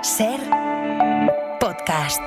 SER Podcast.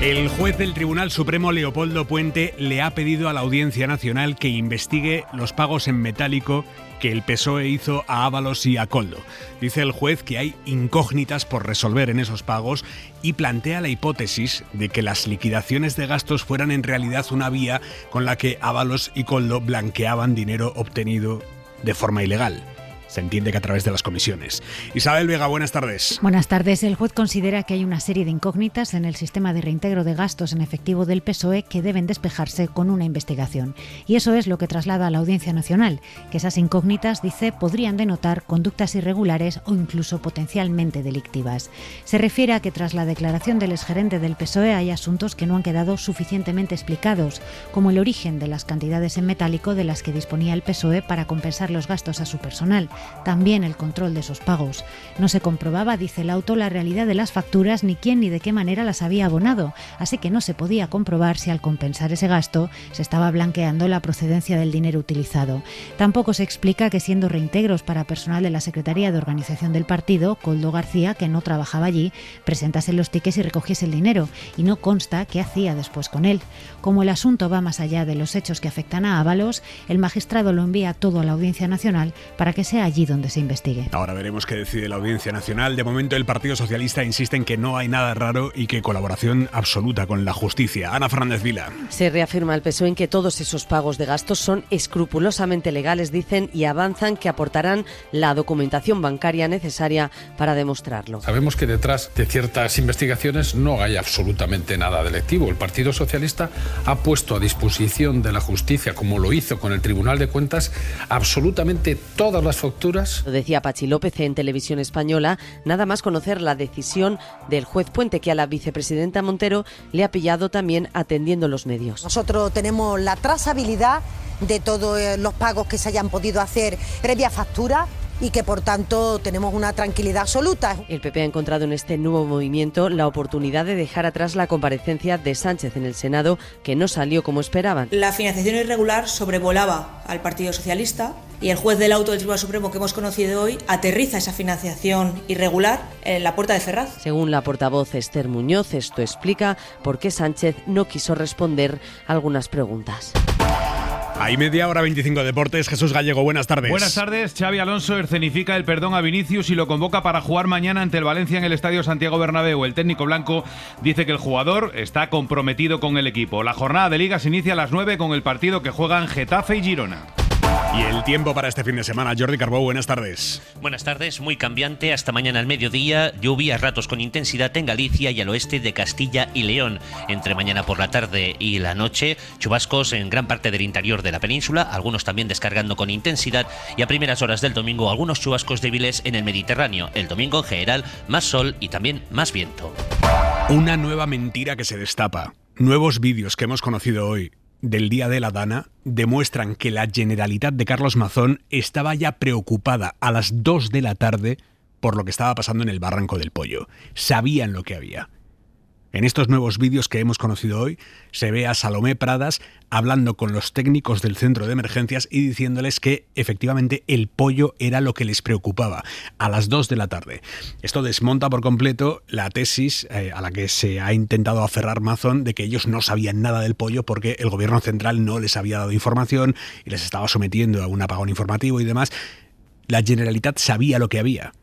El juez del Tribunal Supremo, Leopoldo Puente, le ha pedido a la Audiencia Nacional que investigue los pagos en metálico que el PSOE hizo a Ábalos y a Koldo. Dice el juez que hay incógnitas por resolver en esos pagos y plantea la hipótesis de que las liquidaciones de gastos fueran en realidad una vía con la que Ábalos y Koldo blanqueaban dinero obtenido de forma ilegal. Se entiende que a través de las comisiones. Isabel Vega, buenas tardes. Buenas tardes. El juez considera que hay una serie de incógnitas en el sistema de reintegro de gastos en efectivo del PSOE que deben despejarse con una investigación. Y eso es lo que traslada a la Audiencia Nacional, que esas incógnitas, dice, podrían denotar conductas irregulares o incluso potencialmente delictivas. Se refiere a que tras la declaración del exgerente del PSOE hay asuntos que no han quedado suficientemente explicados, como el origen de las cantidades en metálico de las que disponía el PSOE para compensar los gastos a su personal. También el control de esos pagos. No se comprobaba, dice el auto, la realidad de las facturas, ni quién ni de qué manera las había abonado, así que no se podía comprobar si al compensar ese gasto se estaba blanqueando la procedencia del dinero utilizado. Tampoco se explica que, siendo reintegros para personal de la Secretaría de Organización del partido, Koldo García, que no trabajaba allí, presentase los tickets y recogiese el dinero, y no consta qué hacía después con él. Como el asunto va más allá de los hechos que afectan a Ábalos, el magistrado lo envía todo a la Audiencia Nacional para que sea allí donde se investigue. Ahora veremos qué decide la Audiencia Nacional. De momento el Partido Socialista insiste en que no hay nada raro y que colaboración absoluta con la justicia. Ana Fernández Vila. Se reafirma el PSOE en que todos esos pagos de gastos son escrupulosamente legales, dicen, y avanzan que aportarán la documentación bancaria necesaria para demostrarlo. Sabemos que detrás de ciertas investigaciones no hay absolutamente nada delictivo. El Partido Socialista ha puesto a disposición de la justicia, como lo hizo con el Tribunal de Cuentas, absolutamente todas las facturas. Lo decía Pachi López en Televisión Española, nada más conocer la decisión del juez Puente, que a la vicepresidenta Montero le ha pillado también atendiendo los medios. Nosotros tenemos la trazabilidad de todos los pagos que se hayan podido hacer previa factura y que por tanto tenemos una tranquilidad absoluta. El PP ha encontrado en este nuevo movimiento la oportunidad de dejar atrás la comparecencia de Sánchez en el Senado, que no salió como esperaban. La financiación irregular sobrevolaba al Partido Socialista y el juez del auto del Tribunal Supremo que hemos conocido hoy aterriza esa financiación irregular en la puerta de Ferraz. Según la portavoz Esther Muñoz, esto explica por qué Sánchez no quiso responder algunas preguntas. Hay media hora 25 deportes. Jesús Gallego, buenas tardes. Buenas tardes. Xabi Alonso escenifica el perdón a Vinicius y lo convoca para jugar mañana ante el Valencia en el Estadio Santiago Bernabéu. El técnico blanco dice que el jugador está comprometido con el equipo. La jornada de Liga se inicia a las 9 con el partido que juegan Getafe y Girona. Y el tiempo para este fin de semana. Jordi Carbó, buenas tardes. Buenas tardes, muy cambiante. Hasta mañana al mediodía, lluvia a ratos con intensidad en Galicia y al oeste de Castilla y León. Entre mañana por la tarde y la noche, chubascos en gran parte del interior de la península, algunos también descargando con intensidad, y a primeras horas del domingo algunos chubascos débiles en el Mediterráneo. El domingo en general más sol y también más viento. Una nueva mentira que se destapa. Nuevos vídeos que hemos conocido hoy del Día de la Dana demuestran que la Generalitat de Carlos Mazón estaba ya preocupada a las 2 de la tarde por lo que estaba pasando en el Barranco del Pollo. Sabían lo que había. En estos nuevos vídeos que hemos conocido hoy, se ve a Salomé Pradas hablando con los técnicos del centro de emergencias y diciéndoles que efectivamente el pollo era lo que les preocupaba a las 2 de la tarde. Esto desmonta por completo la tesis a la que se ha intentado aferrar Mazón de que ellos no sabían nada del pollo porque el gobierno central no les había dado información y les estaba sometiendo a un apagón informativo y demás. La Generalitat sabía lo que había.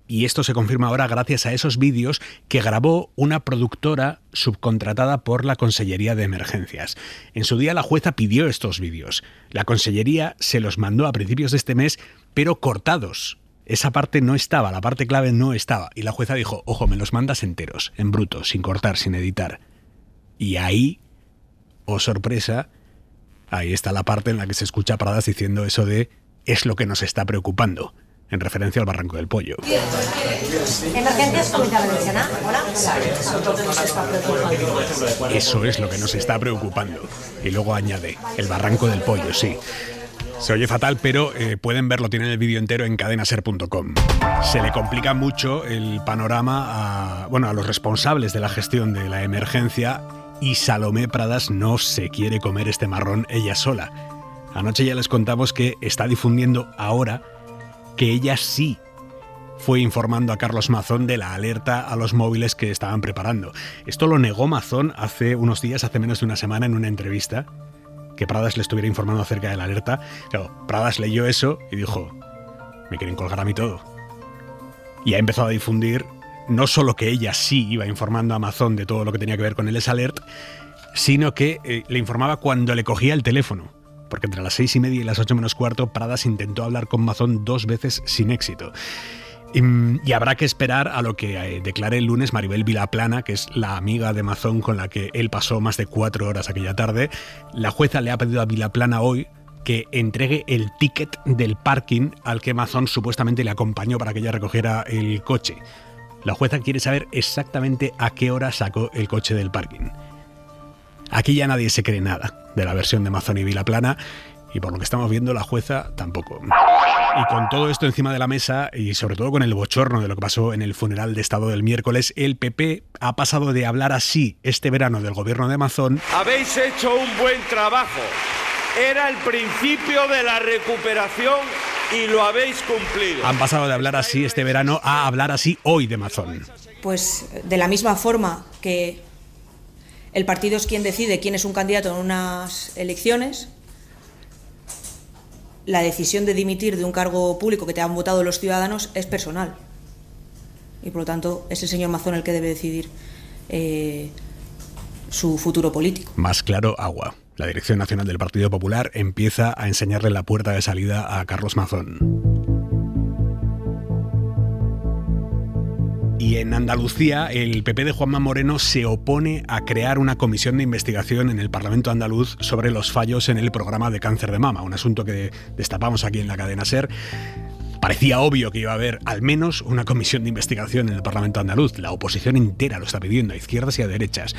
Y esto se confirma ahora gracias a esos vídeos que grabó una productora subcontratada por la Consellería de Emergencias. En su día la jueza pidió estos vídeos. La Consellería se los mandó a principios de este mes, pero cortados. Esa parte no estaba, la parte clave no estaba. Y la jueza dijo, ojo, me los mandas enteros, en bruto, sin cortar, sin editar. Y ahí, oh sorpresa, ahí está la parte en la que se escucha a Pradas diciendo eso de es lo que nos está preocupando, en referencia al Barranco del Pollo. Emergencias Comunidad Valenciana. Hola. Eso es lo que nos está preocupando. Y luego añade, el Barranco del Pollo, sí. Se oye fatal, pero pueden verlo, tienen el vídeo entero en cadenaser.com. Se le complica mucho el panorama a los responsables de la gestión de la emergencia y Salomé Pradas no se quiere comer este marrón ella sola. Anoche ya les contamos que está difundiendo ahora que ella sí fue informando a Carlos Mazón de la alerta a los móviles que estaban preparando. Esto lo negó Mazón hace unos días, hace menos de una semana, en una entrevista, que Pradas le estuviera informando acerca de la alerta. Claro, Pradas leyó eso y dijo: me quieren colgar a mí todo. Y ha empezado a difundir no solo que ella sí iba informando a Mazón de todo lo que tenía que ver con el S-Alert, sino que le informaba cuando le cogía el teléfono. Porque entre las 6:30 y las 8:15 Pradas intentó hablar con Mazón 2 veces sin éxito. Y habrá que esperar a lo que declare el lunes Maribel Vilaplana, que es la amiga de Mazón con la que él pasó más de 4 horas aquella tarde. La jueza le ha pedido a Vilaplana hoy que entregue el ticket del parking al que Mazón supuestamente le acompañó para que ella recogiera el coche. La jueza quiere saber exactamente a qué hora sacó el coche del parking. Aquí ya nadie se cree nada de la versión de Mazón y Vilaplana, y por lo que estamos viendo la jueza tampoco. Y con todo esto encima de la mesa, y sobre todo con el bochorno de lo que pasó en el funeral de Estado del miércoles, el PP ha pasado de hablar así este verano del gobierno de Mazón. Habéis hecho un buen trabajo. Era el principio de la recuperación y lo habéis cumplido. Han pasado de hablar así este verano a hablar así hoy de Mazón. Pues de la misma forma que el partido es quien decide quién es un candidato en unas elecciones, la decisión de dimitir de un cargo público que te han votado los ciudadanos es personal. Y por lo tanto es el señor Mazón el que debe decidir su futuro político. Más claro, agua. La Dirección Nacional del Partido Popular empieza a enseñarle la puerta de salida a Carlos Mazón. Y en Andalucía, el PP de Juanma Moreno se opone a crear una comisión de investigación en el Parlamento andaluz sobre los fallos en el programa de cáncer de mama, un asunto que destapamos aquí en la cadena SER. Parecía obvio que iba a haber al menos una comisión de investigación en el Parlamento andaluz. La oposición entera lo está pidiendo, a izquierdas y a derechas.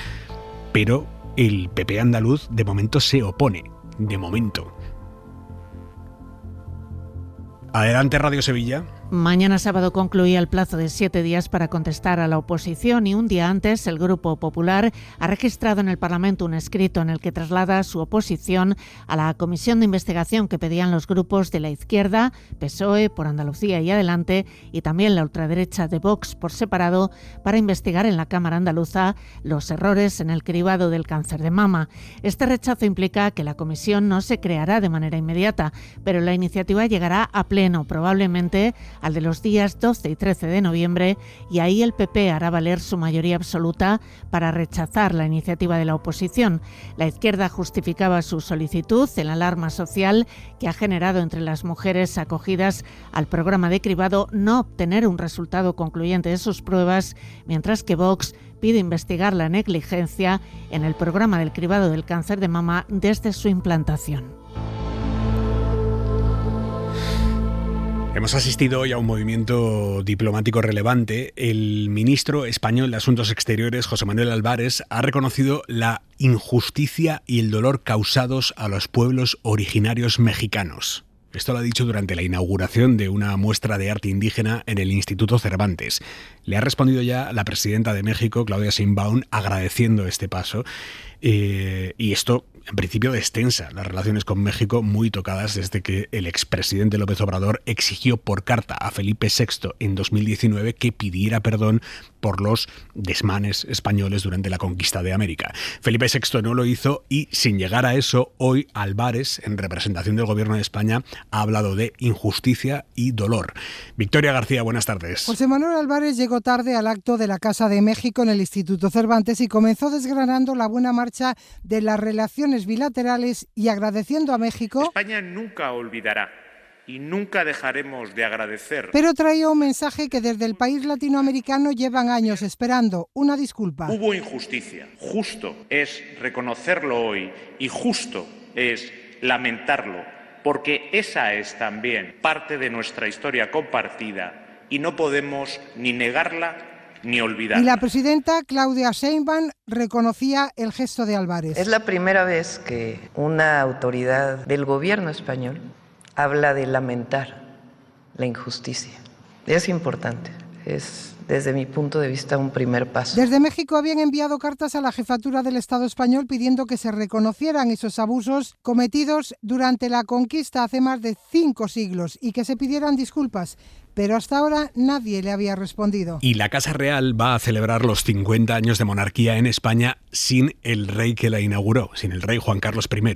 Pero el PP andaluz de momento se opone. De momento. Adelante, Radio Sevilla. Mañana sábado concluía el plazo de 7 días para contestar a la oposición y un día antes el Grupo Popular ha registrado en el Parlamento un escrito en el que traslada su oposición a la comisión de investigación que pedían los grupos de la izquierda, PSOE, por Andalucía y Adelante, y también la ultraderecha de Vox por separado, para investigar en la Cámara andaluza los errores en el cribado del cáncer de mama. Este rechazo implica que la comisión no se creará de manera inmediata, pero la iniciativa llegará a pleno, probablemente al de los días 12 y 13 de noviembre, y ahí el PP hará valer su mayoría absoluta para rechazar la iniciativa de la oposición. La izquierda justificaba su solicitud en la alarma social que ha generado entre las mujeres acogidas al programa de cribado no obtener un resultado concluyente de sus pruebas, mientras que Vox pide investigar la negligencia en el programa del cribado del cáncer de mama desde su implantación. Hemos asistido hoy a un movimiento diplomático relevante. El ministro español de Asuntos Exteriores, José Manuel Álvarez, ha reconocido la injusticia y el dolor causados a los pueblos originarios mexicanos. Esto lo ha dicho durante la inauguración de una muestra de arte indígena en el Instituto Cervantes. Le ha respondido ya la presidenta de México, Claudia Sheinbaum, agradeciendo este paso. Y esto, en principio, destensa las relaciones con México, muy tocadas desde que el expresidente López Obrador exigió por carta a Felipe VI en 2019 que pidiera perdón por los desmanes españoles durante la conquista de América. Felipe VI no lo hizo y, sin llegar a eso, hoy Álvarez, en representación del Gobierno de España, ha hablado de injusticia y dolor. Victoria García, buenas tardes. José Manuel Álvarez llegó tarde al acto de la Casa de México en el Instituto Cervantes y comenzó desgranando la buena marcha de las relaciones bilaterales y agradeciendo a México. España nunca olvidará y nunca dejaremos de agradecer. Pero traía un mensaje que desde el país latinoamericano llevan años esperando, una disculpa. Hubo injusticia. Justo es reconocerlo hoy y justo es lamentarlo, porque esa es también parte de nuestra historia compartida y no podemos ni negarla ni olvidarla. Y la presidenta Claudia Sheinbaum reconocía el gesto de Álvarez. Es la primera vez que una autoridad del gobierno español habla de lamentar la injusticia. Es importante, es desde mi punto de vista, un primer paso. Desde México habían enviado cartas a la jefatura del Estado español pidiendo que se reconocieran esos abusos cometidos durante la conquista hace más de 5 siglos y que se pidieran disculpas. Pero hasta ahora nadie le había respondido. Y la Casa Real va a celebrar los 50 años de monarquía en España sin el rey que la inauguró, sin el rey Juan Carlos I.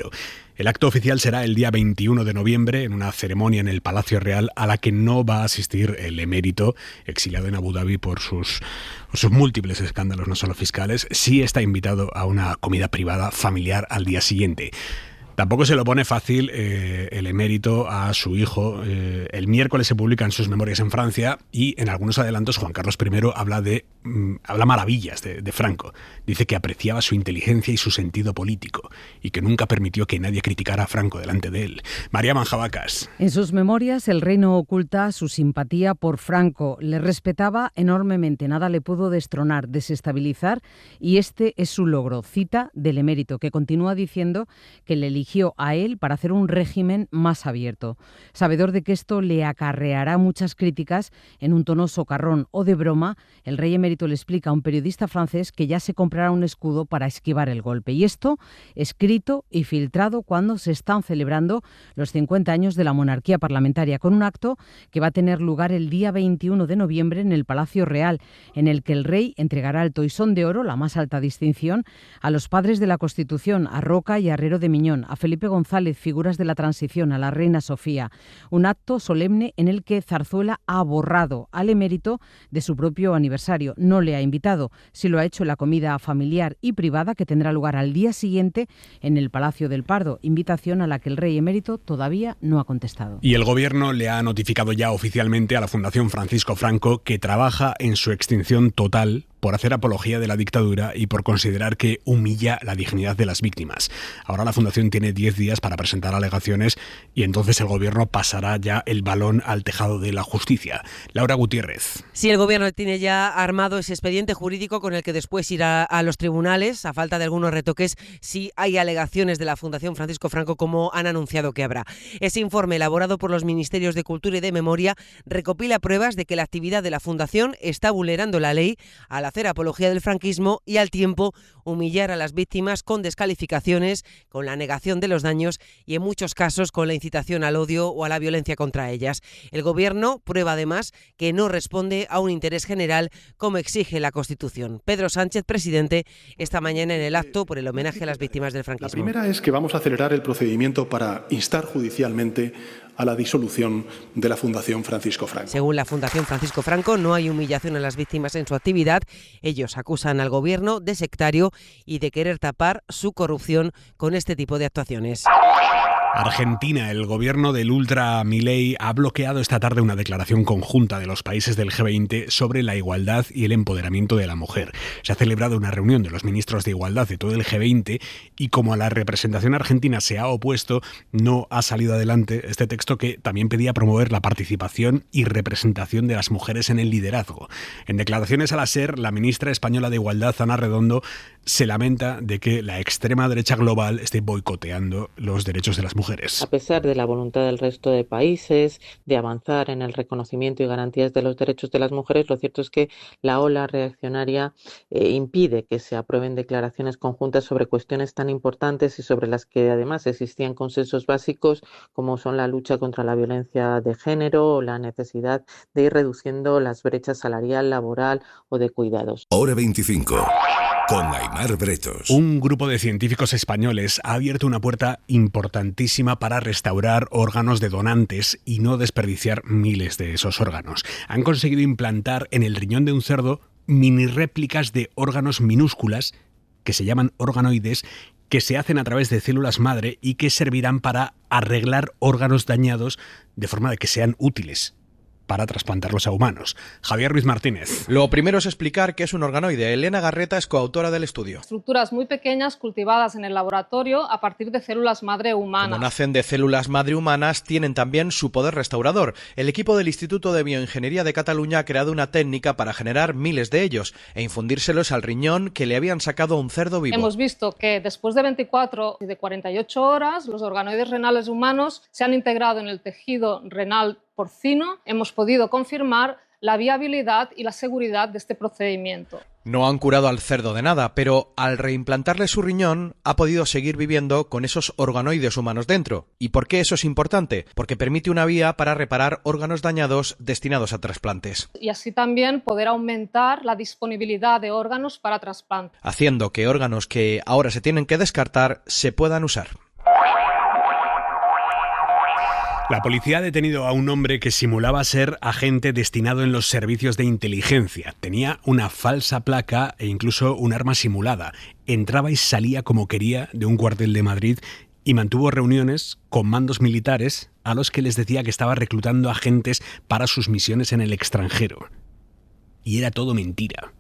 El acto oficial será el día 21 de noviembre en una ceremonia en el Palacio Real a la que no va a asistir el emérito, exiliado en Abu Dhabi por sus múltiples escándalos, no solo fiscales. Sí está invitado a una comida privada familiar al día siguiente. Tampoco se lo pone fácil el emérito a su hijo. El miércoles se publican sus memorias en Francia y en algunos adelantos Juan Carlos I habla maravillas de Franco. Dice que apreciaba su inteligencia y su sentido político y que nunca permitió que nadie criticara a Franco delante de él. María Manjabacas. En sus memorias el rey no oculta su simpatía por Franco. Le respetaba enormemente, nada le pudo destronar, desestabilizar y este es su logro. Cita del emérito que continúa diciendo que le eligió a él para hacer un régimen más abierto. Sabedor de que esto le acarreará muchas críticas, en un tono socarrón o de broma, el rey emérito le explica a un periodista francés que ya se comprará un escudo para esquivar el golpe. Y esto escrito y filtrado cuando se están celebrando los 50 años de la monarquía parlamentaria, con un acto que va a tener lugar el día 21 de noviembre en el Palacio Real, en el que el rey entregará el Toisón de Oro, la más alta distinción, a los padres de la Constitución, a Roca y a Herrero de Miñón, a Felipe González, figuras de la transición, a la reina Sofía. Un acto solemne en el que Zarzuela ha borrado al emérito de su propio aniversario. No le ha invitado, sí lo ha hecho en la comida familiar y privada que tendrá lugar al día siguiente en el Palacio del Pardo, invitación a la que el rey emérito todavía no ha contestado. Y el gobierno le ha notificado ya oficialmente a la Fundación Francisco Franco que trabaja en su extinción total por hacer apología de la dictadura y por considerar que humilla la dignidad de las víctimas. Ahora la Fundación tiene 10 días para presentar alegaciones y entonces el gobierno pasará ya el balón al tejado de la justicia. Laura Gutiérrez. Sí, el gobierno tiene ya armado ese expediente jurídico con el que después irá a los tribunales, a falta de algunos retoques, si hay alegaciones de la Fundación Francisco Franco, como han anunciado que habrá. Ese informe, elaborado por los Ministerios de Cultura y de Memoria, recopila pruebas de que la actividad de la Fundación está vulnerando la ley al hacer apología del franquismo y al tiempo humillar a las víctimas con descalificaciones, con la negación de los daños y en muchos casos con la incitación al odio o a la violencia contra ellas. El gobierno prueba además que no responde a un interés general como exige la Constitución. Pedro Sánchez, presidente, esta mañana en el acto por el homenaje a las víctimas del franquismo. La primera es que vamos a acelerar el procedimiento para instar judicialmente a la disolución de la Fundación Francisco Franco. Según la Fundación Francisco Franco, no hay humillación a las víctimas en su actividad. Ellos acusan al gobierno de sectario y de querer tapar su corrupción con este tipo de actuaciones. Argentina, el gobierno del ultra Milei ha bloqueado esta tarde una declaración conjunta de los países del G20 sobre la igualdad y el empoderamiento de la mujer. Se ha celebrado una reunión de los ministros de igualdad de todo el G20 y como a la representación argentina se ha opuesto, no ha salido adelante este texto que también pedía promover la participación y representación de las mujeres en el liderazgo. En declaraciones a la SER, la ministra española de Igualdad, Ana Redondo, se lamenta de que la extrema derecha global esté boicoteando los derechos de las mujeres. A pesar de la voluntad del resto de países de avanzar en el reconocimiento y garantías de los derechos de las mujeres, lo cierto es que la ola reaccionaria impide que se aprueben declaraciones conjuntas sobre cuestiones tan importantes y sobre las que además existían consensos básicos como son la lucha contra la violencia de género o la necesidad de ir reduciendo las brechas salarial, laboral o de cuidados. Hora 25. Con Aimar Bretos. Un grupo de científicos españoles ha abierto una puerta importantísima para restaurar órganos de donantes y no desperdiciar miles de esos órganos. Han conseguido implantar en el riñón de un cerdo mini réplicas de órganos minúsculas que se llaman organoides, que se hacen a través de células madre y que servirán para arreglar órganos dañados de forma de que sean útiles para trasplantarlos a humanos. Javier Ruiz Martínez. Lo primero es explicar qué es un organoide. Elena Garreta es coautora del estudio. Estructuras muy pequeñas cultivadas en el laboratorio a partir de células madre humanas. Como nacen de células madre humanas, tienen también su poder restaurador. El equipo del Instituto de Bioingeniería de Cataluña ha creado una técnica para generar miles de ellos e infundírselos al riñón que le habían sacado a un cerdo vivo. Hemos visto que después de 24 y de 48 horas, los organoides renales humanos se han integrado en el tejido renal porcino. Hemos podido confirmar la viabilidad y la seguridad de este procedimiento. No han curado al cerdo de nada, pero al reimplantarle su riñón ha podido seguir viviendo con esos organoides humanos dentro. ¿Y por qué eso es importante? Porque permite una vía para reparar órganos dañados destinados a trasplantes. Y así también poder aumentar la disponibilidad de órganos para trasplante, haciendo que órganos que ahora se tienen que descartar se puedan usar. La policía ha detenido a un hombre que simulaba ser agente destinado en los servicios de inteligencia. Tenía una falsa placa e incluso un arma simulada. Entraba y salía como quería de un cuartel de Madrid y mantuvo reuniones con mandos militares a los que les decía que estaba reclutando agentes para sus misiones en el extranjero. Y era todo mentira.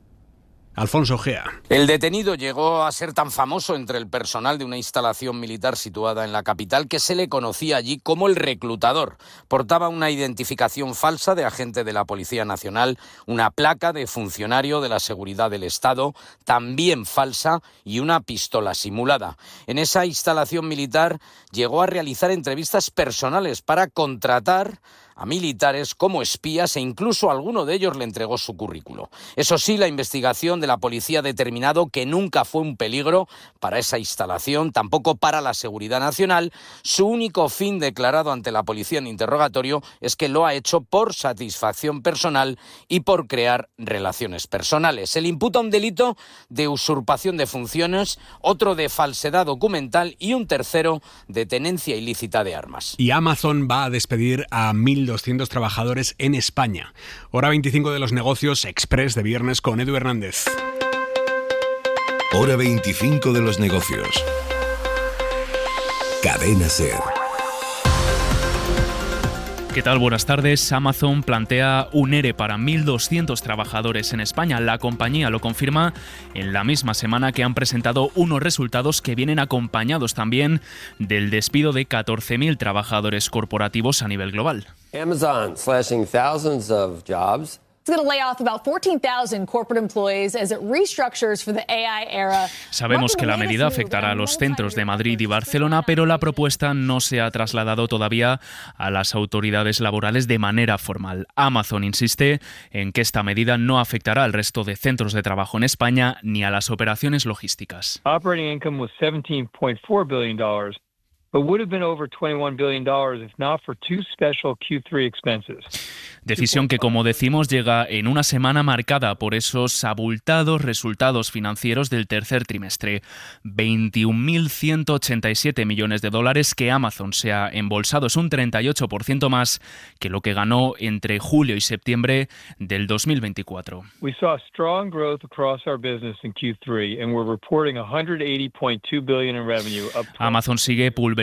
Alfonso Gea. El detenido llegó a ser tan famoso entre el personal de una instalación militar situada en la capital que se le conocía allí como el reclutador. Portaba una identificación falsa de agente de la Policía Nacional, una placa de funcionario de la Seguridad del Estado, también falsa, y una pistola simulada. En esa instalación militar llegó a realizar entrevistas personales para contratar a militares como espías e incluso alguno de ellos le entregó su currículo. Eso sí, la investigación de la policía ha determinado que nunca fue un peligro para esa instalación, tampoco para la seguridad nacional. Su único fin declarado ante la policía en interrogatorio es que lo ha hecho por satisfacción personal y por crear relaciones personales. Se le imputa un delito de usurpación de funciones, otro de falsedad documental y un tercero de tenencia ilícita de armas. Y Amazon va a despedir a 1.200 trabajadores en España. Hora 25 de los negocios express de viernes con Edu Hernández. Hora 25 de los negocios. Cadena SER. ¿Qué tal? Buenas tardes. Amazon plantea un ERE para 1.200 trabajadores en España. La compañía lo confirma en la misma semana que han presentado unos resultados que vienen acompañados también del despido de 14.000 trabajadores corporativos a nivel global. Amazon slashing thousands of jobs. It's going to lay off about 14,000 corporate employees as it restructures for the AI era. Sabemos que la medida afectará a los centros de Madrid y Barcelona, pero la propuesta no se ha trasladado todavía a las autoridades laborales de manera formal. Amazon insiste en que esta medida no afectará al resto de centros de trabajo en España ni a las operaciones logísticas. Operating income was $17.4 billion. But would have been over $21 billion if not for two special Q3 expenses. Decisión que, como decimos, llega en una semana marcada por esos abultados resultados financieros del tercer trimestre. 21.187 millones de dólares que Amazon se ha embolsado. Es un 38% más que lo que ganó entre julio y septiembre del 2024. We saw strong growth across our business in Q3 and we're reporting $180.2 billion in revenue. Amazon sigue pulverizando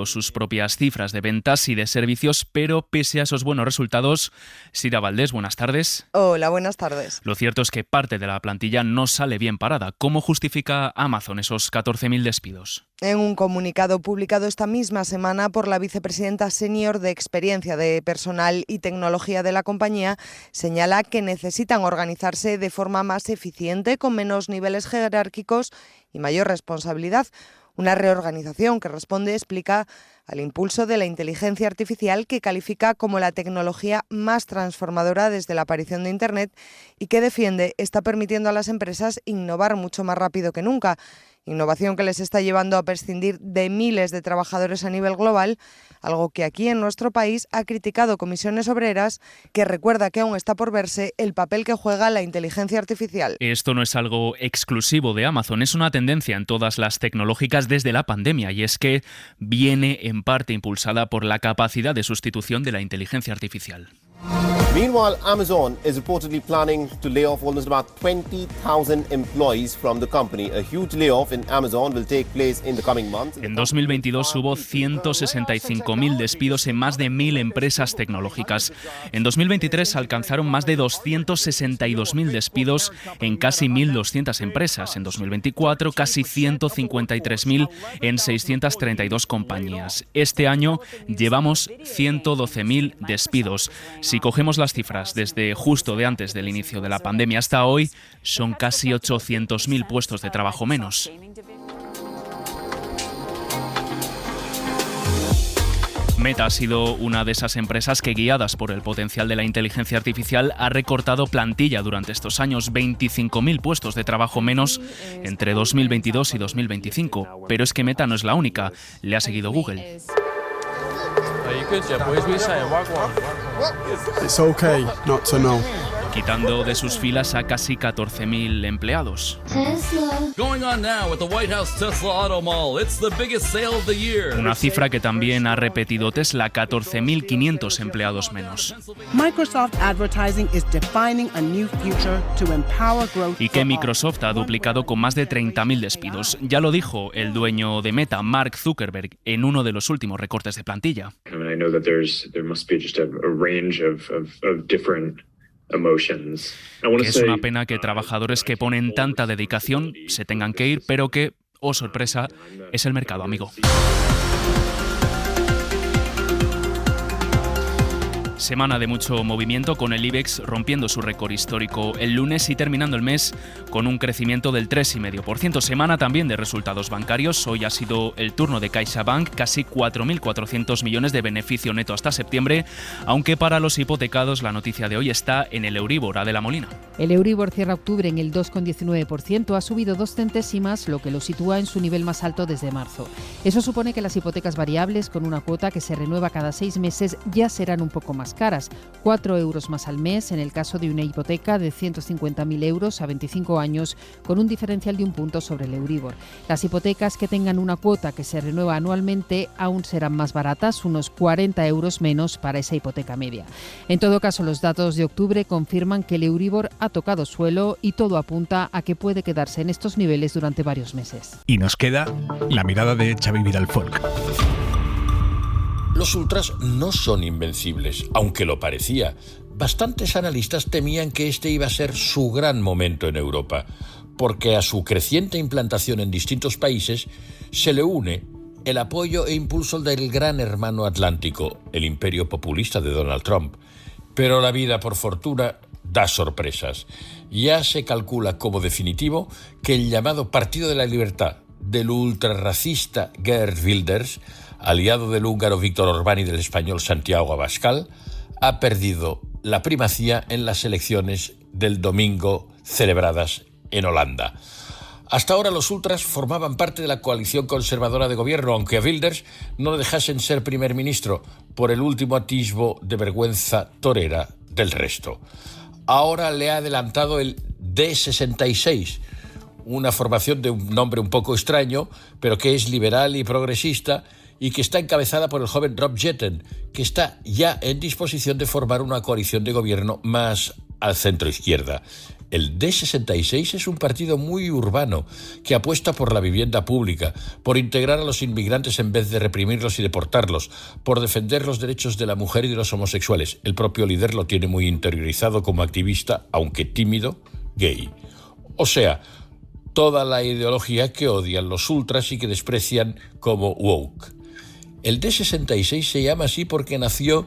sus propias cifras de ventas y de servicios, pero pese a esos buenos resultados, Sira Valdés, buenas tardes. Hola, buenas tardes. Lo cierto es que parte de la plantilla no sale bien parada. ¿Cómo justifica Amazon esos 14.000 despidos? En un comunicado publicado esta misma semana por la vicepresidenta senior de Experiencia de Personal y Tecnología de la compañía, señala que necesitan organizarse de forma más eficiente, con menos niveles jerárquicos y mayor responsabilidad. Una reorganización que responde, explica, al impulso de la inteligencia artificial, que califica como la tecnología más transformadora desde la aparición de Internet y que defiende está permitiendo a las empresas innovar mucho más rápido que nunca. Innovación que les está llevando a prescindir de miles de trabajadores a nivel global, algo que aquí en nuestro país ha criticado Comisiones Obreras, que recuerda que aún está por verse el papel que juega la inteligencia artificial. Esto no es algo exclusivo de Amazon, es una tendencia en todas las tecnológicas desde la pandemia, y es que viene en parte impulsada por la capacidad de sustitución de la inteligencia artificial. Meanwhile, Amazon is reportedly planning to lay off almost about 20,000 employees from the company. A huge layoff in Amazon will take place in the coming months. En 2022 hubo 165.000 despidos en más de 1.000 empresas tecnológicas. En 2023 alcanzaron más de 262.000 despidos en casi 1.200 empresas. En 2024 casi 153.000 en 632 compañías. Este año llevamos 112.000 despidos. Si cogemos las cifras desde justo de antes del inicio de la pandemia hasta hoy, son casi 800.000 puestos de trabajo menos. Meta ha sido una de esas empresas que, guiadas por el potencial de la inteligencia artificial, ha recortado plantilla durante estos años, 25.000 puestos de trabajo menos entre 2022 y 2025. Pero es que Meta no es la única, le ha seguido Google. It's okay not to know. Quitando de sus filas a casi 14.000 empleados. Una cifra que también ha repetido Tesla, 14.500 empleados menos. Microsoft Advertising is defining a new future to empower growth. Y que Microsoft ha duplicado con más de 30.000 despidos. Ya lo dijo el dueño de Meta, Mark Zuckerberg, en uno de los últimos recortes de plantilla. Que es una pena que trabajadores que ponen tanta dedicación se tengan que ir, pero que, oh sorpresa, es el mercado, amigo. Semana de mucho movimiento, con el IBEX rompiendo su récord histórico el lunes y terminando el mes con un crecimiento del 3,5%. Semana también de resultados bancarios. Hoy ha sido el turno de CaixaBank, casi 4.400 millones de beneficio neto hasta septiembre, aunque para los hipotecados la noticia de hoy está en el Euribor. Adela Molina. El Euribor cierra octubre en el 2,19%, ha subido 2 centésimas, lo que lo sitúa en su nivel más alto desde marzo. Eso supone que las hipotecas variables con una cuota que se renueva cada 6 meses ya serán un poco más caras, 4 euros más al mes en el caso de una hipoteca de 150.000 euros a 25 años, con un diferencial de un punto sobre el Euribor. Las hipotecas que tengan una cuota que se renueva anualmente aún serán más baratas, unos 40 euros menos para esa hipoteca media. En todo caso, los datos de octubre confirman que el Euribor ha tocado suelo y todo apunta a que puede quedarse en estos niveles durante varios meses. Y nos queda la mirada de Xavi Vidal-Folk. Los ultras no son invencibles, aunque lo parecía. Bastantes analistas temían que este iba a ser su gran momento en Europa, porque a su creciente implantación en distintos países se le une el apoyo e impulso del gran hermano atlántico, el imperio populista de Donald Trump. Pero la vida, por fortuna, da sorpresas. Ya se calcula como definitivo que el llamado Partido de la Libertad del ultrarracista Geert Wilders, aliado del húngaro Víctor Orbán y del español Santiago Abascal, ha perdido la primacía en las elecciones del domingo celebradas en Holanda. Hasta ahora los ultras formaban parte de la coalición conservadora de gobierno, aunque a Wilders no le dejasen ser primer ministro por el último atisbo de vergüenza torera del resto. Ahora le ha adelantado el D66, una formación de un nombre un poco extraño, pero que es liberal y progresista y que está encabezada por el joven Rob Jetten, que está ya en disposición de formar una coalición de gobierno más al centro-izquierda. El D66 es un partido muy urbano que apuesta por la vivienda pública, por integrar a los inmigrantes en vez de reprimirlos y deportarlos, por defender los derechos de la mujer y de los homosexuales. El propio líder lo tiene muy interiorizado como activista, aunque tímido, gay. O sea, toda la ideología que odian los ultras y que desprecian como woke. El D66 se llama así porque nació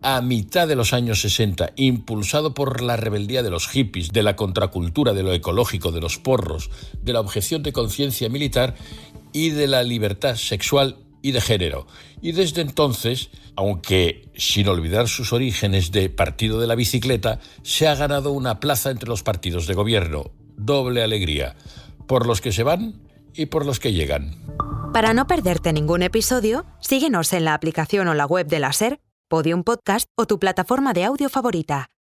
a mitad de los años 60, impulsado por la rebeldía de los hippies, de la contracultura, de lo ecológico, de los porros, de la objeción de conciencia militar y de la libertad sexual y de género. Y desde entonces, aunque sin olvidar sus orígenes de partido de la bicicleta, se ha ganado una plaza entre los partidos de gobierno. Doble alegría, por los que se van y por los que llegan. Para no perderte ningún episodio, síguenos en la aplicación o la web de la SER, Podium Podcast o tu plataforma de audio favorita.